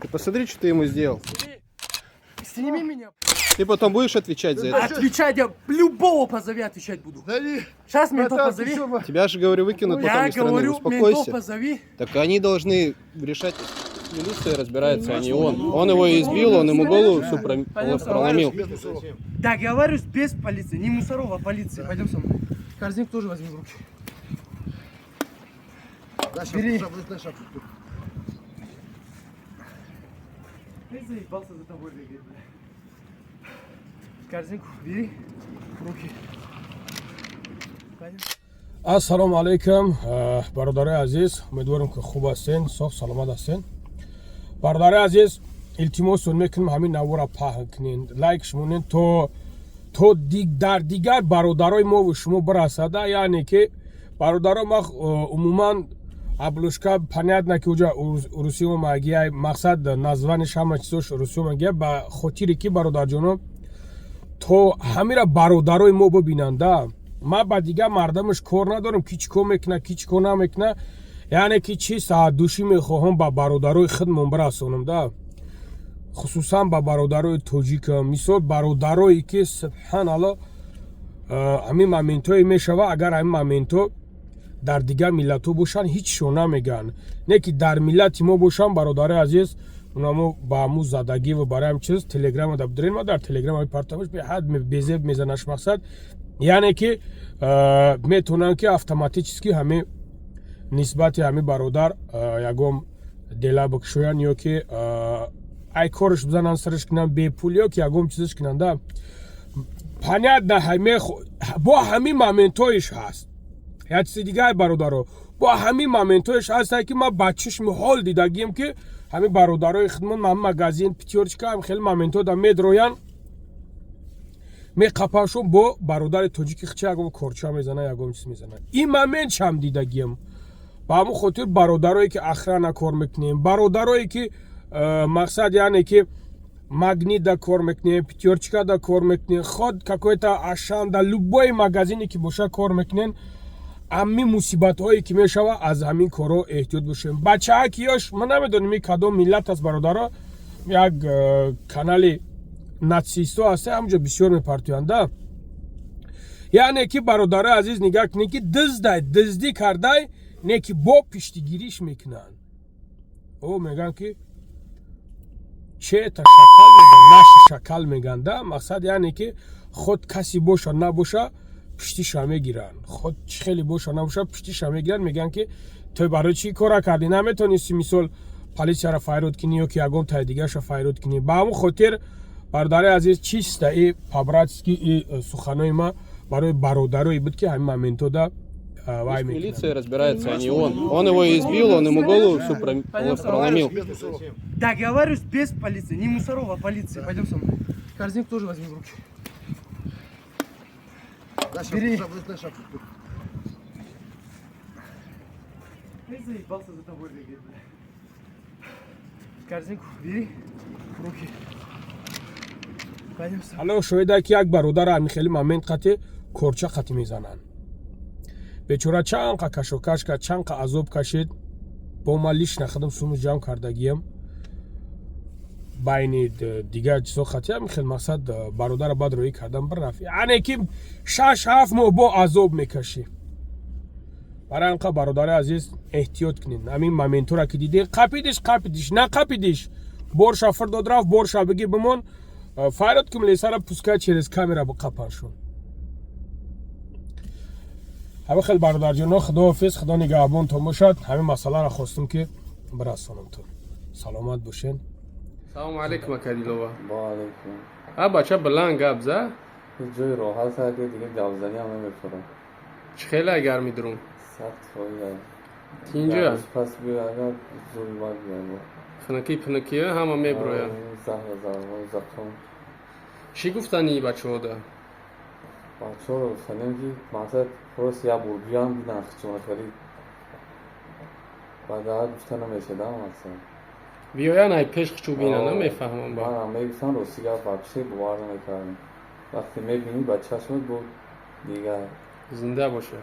Ты посмотри, что ты ему сделал. Сними меня. Ты потом будешь отвечать за это? Отвечать я любого позови, отвечать буду. Сейчас ментов позови. Тебя же, говорю, выкинут потом Я из страны. говорю, ментов Успокойся. позови. Так они должны решать. Милиция разбирается, а не он. Он его избил, он ему голову всю проломил. Договариваюсь без полиции. Не Мусорова, а полиции. Пойдем со мной. Корзинку тоже возьми в руки. Бери. Ты заебался за тобой бегать, бля. Корзинку бери в руки. Пойдем. Ассалому алейкум, бародари азиз, умедворим ки хуб ҳастен, соҳ саломат ҳастен. Бародари азиз, илтимосун мекунем ҳамин навора паҳн кунед, лайкш монед то дар дигар бародарои мо ва шумо бирасада, яъне ки бародаро ма умуман аблушка понятно ки уҷа русиё магия, мақсад названиш ҳама чизош русиё магия ба хотире ки бародарҷоно то ҳамира бародарои мо бибинанда. ما با دیگه مردمش کار ندارم کی چیکار میکنه کی چیکار نمیکنه، یعنی که چی ساعت دوشی میخواهم با برادرای خودمون برسونم ده، خصوصا با برادرای تاجیک. مثال برادرایی که سبحان الله همین مومنتای میشوه، اگر همین مومنتا در دیگه ملت‌ها باشن هیچ شو نمیگن، نه که در ملت ما باشن. برادر عزیز اونمو با همون زدگی و برای هم چیز تلگرام داد بدرین، ما در تلگرام پارتامش به حد بیزه میزنش مقصد، یعنی که میتونن که اتوماتیکی همه نسبت همه برادر یگم دلا بکشوین یا که ای کارش بزنن سرش کنن به پول یا که یگم چیزش کنن ده پنیاد ده همه با همه مومنتایش هست. یا چیز دیگه برادرها با همه مومنتایش هست که ما بچهش محال دیدگیم که همه برادرای خدمت ما مگازین پیتیورچکا هم خیلی مومنتا ده میدروین میقپاشون با برادر تاجیکی خچه اگه کورچا میزنه اگه چیز میزنه. این مومنت هم دیدگیم. با همون خاطر برادرایی که اخرا کار میکنیم، برادرایی که مقصد یعنی که مگنی دا کار میکنیم، پیتیورچکا دا کار میکنیم، خود какой-то اشان دا любой магазини که باشه کار میکنین، امی مصیبت هایی که میشوه از همین کارا احتیاط باشیم. بچه ها کیاش من نمیدونم کدام ملت از برادرها یک کانال ناتسیستا هسته همونجا بسیار میپرتوینده. یعنی که برادر عزیز نگاه کنید که دزدی کرده نه که با پشتگیریش میکنن. او میگن که چه تا شکل میگن، نش شکل میگن ده. مقصد یعنی که خود کسی باشه نباشه پشتیش میگیرن، خود خیلی باشه نباشه پشتیش میگیرن. میگن که تو برای چی کارا کردی، نمیتونستی مثال پلیس را فایرود کنی یا که یگان تا دیگه را فایرود کنی. با همون خاطر برادر عزیز چیست این پابراتسکی این سخنای ما برای برادرایی بود که همین моменту да вай میکنن. Милиция разбирается, а не он. Он его избил, он ему голову всю проломил. Договариваюсь без полиции. Не Мусорова, а полиции. Пойдем со мной. Корзинку тоже возьми в руки. Бери. Ты заебался за тобой бегать, бля. Корзинку бери в руки. Пойдем со мной. حالا شاید که یک برادر همین خیلی момент قطع کورچه خطی میزنن. بیچاره چند کشوکش کرد، چند عذاب کشید. با ما لیش نخدم سومو جمع کردگیم. بین دیگه چیزا خطی همین خیلی مقصد برادر بد روی کردم بر رفت. یعنی که 6-7 ماه با عذاب میکشی. برای اینکه برادر عزیز احتیاط کنین. همین моменту را که دیدی قپیدیش نه قپیدیش. борша فردا رفت борша بگی بمون. فایرات کم لیسا پوسکای через کامera بقپانشون. همه خیلی برادر جان خدا حافظ، خدا نگهبان تو باشد. همین مسئله را خواستم که برسانم تو. سلامت باشین. سلام علیکم کدیلوا. با علیکم. ها بچه بلند گبزه؟ یه جای راحت هست دیگه گوزنی هم نمیخورم. چه خیلی گرمی درون؟ سخت فایده. اینجا؟ پس بیا اگر زوری باید بیان. پنکیه همه میبروین. زخم. چی گفتنی بچه ها ده؟ بچه ها رو گفتنیم که مقصد پروس یا بورگیان بیدن خچونه خرید. بعد ها گفتنم میشه دم مقصد. بیاین ای پیش خچو بینن نمیفهمم با. من هم میگفتن روسیگه بچه بوار نمیکردیم. وقتی میبینی بچه شد بود دیگه. زنده باشه.